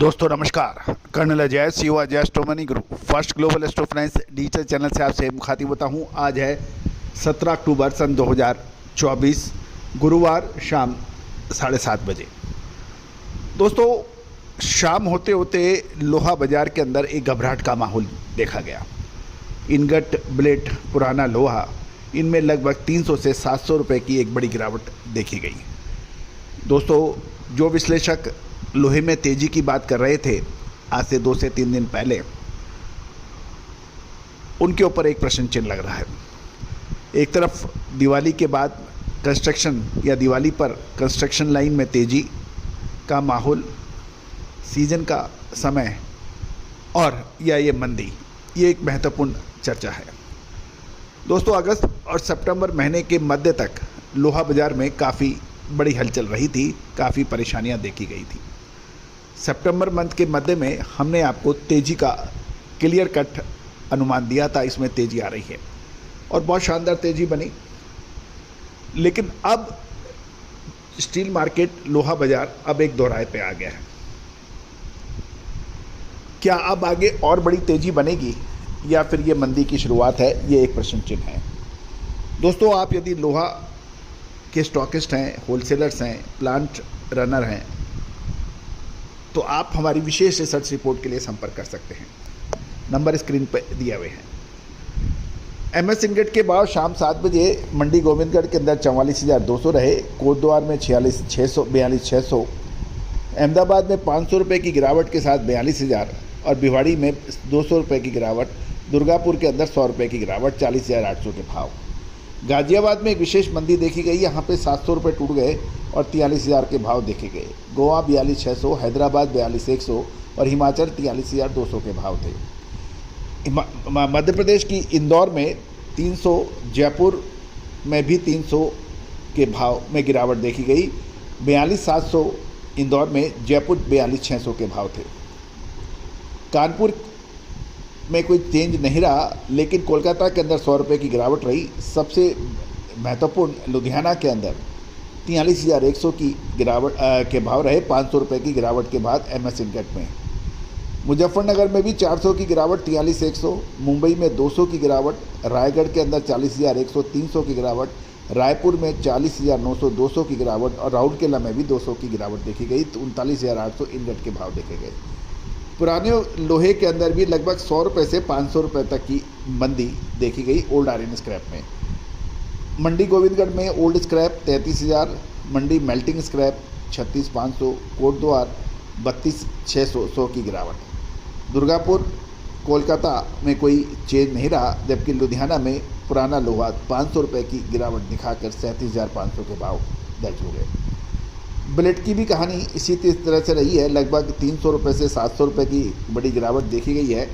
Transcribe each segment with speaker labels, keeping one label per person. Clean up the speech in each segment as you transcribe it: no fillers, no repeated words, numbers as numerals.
Speaker 1: दोस्तों नमस्कार। Colonel Ajay CO Ajay astro money group first global astro finance digital channel से आपसे मुखातिब होता हूँ। आज है 17 अक्टूबर सन 2024 गुरुवार शाम 7:30 बजे। दोस्तों शाम होते होते लोहा बाज़ार के अंदर एक घबराहट का माहौल देखा गया। इनगट, ब्लेट, पुराना लोहा, इनमें लगभग 300 से 700 रुपये की एक बड़ी गिरावट देखी गई। दोस्तों जो विश्लेषक लोहे में तेजी की बात कर रहे थे आज से 2 से 3 दिन पहले, उनके ऊपर एक प्रश्न चिन्ह लग रहा है। एक तरफ दिवाली के बाद कंस्ट्रक्शन या दिवाली पर कंस्ट्रक्शन लाइन में तेजी का माहौल, सीजन का समय और या ये मंदी, ये एक महत्वपूर्ण चर्चा है। दोस्तों अगस्त और सितंबर महीने के मध्य तक लोहा बाज़ार में काफ़ी बड़ी हलचल रही थी, काफ़ी परेशानियां देखी गई थी। सितंबर मंथ के मध्य में हमने आपको तेज़ी का क्लियर कट अनुमान दिया था, इसमें तेज़ी आ रही है और बहुत शानदार तेज़ी बनी। लेकिन अब स्टील मार्केट, लोहा बाज़ार अब एक दोहराए पे आ गया है। क्या अब आगे और बड़ी तेज़ी बनेगी या फिर ये मंदी की शुरुआत है, ये एक प्रश्न चिन्ह है। दोस्तों आप यदि लोहा के स्टॉकिस्ट हैं, होलसेलर्स हैं, प्लांट रनर हैं, तो आप हमारी विशेष रिसर्च रिपोर्ट के लिए संपर्क कर सकते हैं। नंबर स्क्रीन पर दिए हुए हैं। एमएस इनगट के भाव शाम 7 बजे मंडी गोविंदगढ़ के अंदर 44,200 रहे, कोटद्वार में 42,600, अहमदाबाद में 500 रुपये की गिरावट के साथ 42,000 और भिवाड़ी में 200 रुपये की गिरावट, दुर्गापुर के अंदर 100 रुपये की गिरावट, 40,800 के भाव। गाजियाबाद में एक विशेष मंदी देखी गई, यहाँ पे 700 रुपये टूट गए और 43,000 के भाव देखे गए। गोवा 42,600, हैदराबाद 42,100 और हिमाचल 43,200 के भाव थे। मध्य प्रदेश की इंदौर में 300, जयपुर में भी 300 के भाव में गिरावट देखी गई। 42,700 इंदौर में, जयपुर 42,600 के भाव थे। कानपुर में कोई चेंज नहीं रहा, लेकिन कोलकाता के अंदर 100 रुपये की गिरावट रही। सबसे महत्वपूर्ण लुधियाना के अंदर 43,100 की गिरावट के भाव रहे, 500 रुपये की गिरावट के बाद एमएस इनगट में। मुजफ्फरनगर में भी 400 की गिरावट, 43,100, मुंबई में 200 की गिरावट, रायगढ़ के अंदर 40,100, 300 की गिरावट, रायपुर में 40,900, 200 की गिरावट और राउरकेला में भी 200 की गिरावट देखी गई। तो 39,800 इनगट के भाव देखे गए। पुराने लोहे के अंदर भी लगभग 100 रुपये से 500 रुपये तक की मंदी देखी गई ओल्ड आयरन स्क्रैप में। मंडी गोविंदगढ़ में ओल्ड स्क्रैप 33,000, मंडी मेल्टिंग स्क्रैप 36,500, कोटद्वार 32,600, 100 की गिरावट। दुर्गापुर, कोलकाता में कोई चेंज नहीं रहा, जबकि लुधियाना में पुराना लोहा 500 रुपये की गिरावट दिखाकर 37,500 के भाव दर्ज हो गए। ब्लेट की भी कहानी इसी तरह से रही है, लगभग 300 रुपये से 700 रुपये की बड़ी गिरावट देखी गई है।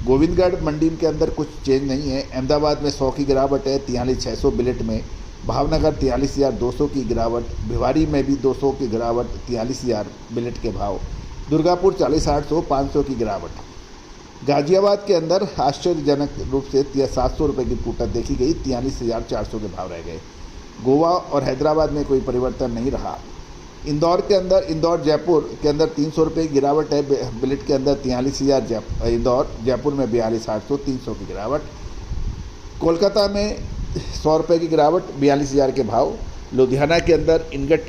Speaker 1: गोविंदगढ़ मंडी के अंदर कुछ चेंज नहीं है। अहमदाबाद में 100 की गिरावट है, 43,600 ब्लेट में। भावनगर 43,200 की गिरावट, भिवाड़ी में भी 200 की गिरावट, 43,000 ब्लेट के भाव। दुर्गापुर 40,800, 500 की गिरावट। गाजियाबाद के अंदर आश्चर्यजनक रूप से 700 रुपये की टूटत देखी गई, 43,400 के भाव रह गए। गोवा और हैदराबाद में कोई परिवर्तन नहीं रहा। इंदौर के अंदर, इंदौर जयपुर के अंदर 300 रुपये की गिरावट है, ब्लेट के अंदर 43,000 इंदौर, जयपुर में 42,800, 300 की गिरावट। कोलकाता में 100 रुपये की गिरावट, 42,000 के भाव। लुधियाना के अंदर इनगट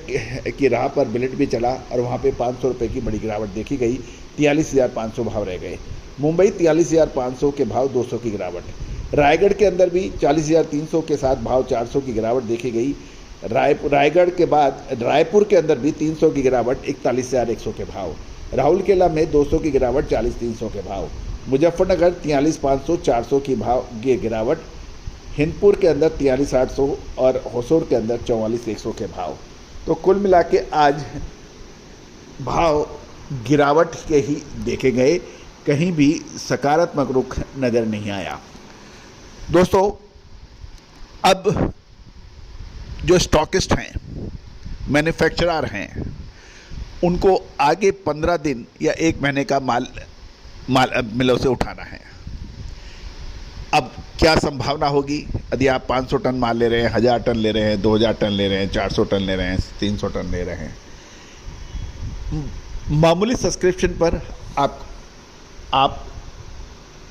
Speaker 1: की राह पर ब्लेट भी चला और वहाँ पे 500 रुपये की बड़ी गिरावट देखी गई, 43,500 भाव रह गए। मुंबई 43,500 के भाव, 200 की गिरावट। रायगढ़ के अंदर भी 40,300 के साथ भाव 400 की गिरावट देखी गई। रायगढ़ के बाद रायपुर के अंदर भी 300 की गिरावट, 41,100 के भाव। राउरकेला में 200 की गिरावट, 40,300 के भाव। मुजफ्फरनगर 43,500, 400 की भाव गिरावट। हिंदपुर के अंदर 43,800 और होसुर के अंदर 44,100 के भाव। तो कुल मिला के आज भाव गिरावट के ही देखे गए, कहीं भी सकारात्मक रुख नज़र नहीं आया। दोस्तों अब जो स्टॉकिस्ट हैं, मैन्युफैक्चरर हैं, उनको आगे 15 दिन या 1 महीने का माल मिलों से उठाना है। अब क्या संभावना होगी यदि आप 500 टन माल ले रहे हैं, 1000 टन ले रहे हैं, 2000 टन ले रहे हैं, 400 टन ले रहे हैं, 300 टन ले रहे हैं। मामूली सब्सक्रिप्शन पर आप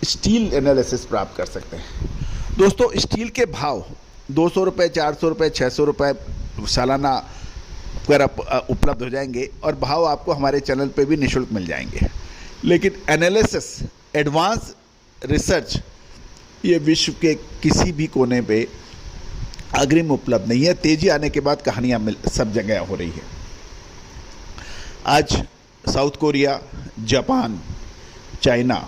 Speaker 1: स्टील एनालिसिस प्राप्त कर सकते हैं। दोस्तों, स्टील के भाव 200 रुपये, 400 रुपये, 600 रुपये सालाना पर उपलब्ध हो जाएंगे और भाव आपको हमारे चैनल पे भी निःशुल्क मिल जाएंगे। लेकिन एनालिसिस, एडवांस रिसर्च, ये विश्व के किसी भी कोने पे अग्रिम उपलब्ध नहीं है। तेजी आने के बाद कहानियाँ सब जगह हो रही है। आज south Korea, Japan, China,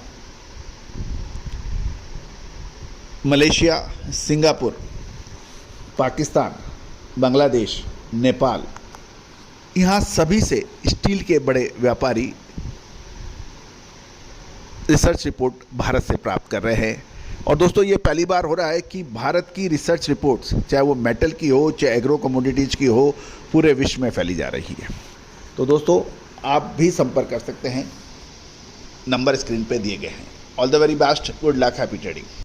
Speaker 1: Malaysia, Singapore, Pakistan, Bangladesh, Nepal, यहाँ सभी से स्टील के बड़े व्यापारी रिसर्च रिपोर्ट भारत से प्राप्त कर रहे हैं। और दोस्तों, ये पहली बार हो रहा है कि भारत की रिसर्च रिपोर्ट्स, चाहे वो मेटल की हो, चाहे एग्रो कमोडिटीज़ की हो, पूरे विश्व में फैली जा रही है। तो दोस्तों, आप भी संपर्क कर सकते हैं, नंबर स्क्रीन पे दिए गए हैं। All the very best, good luck, happy trading.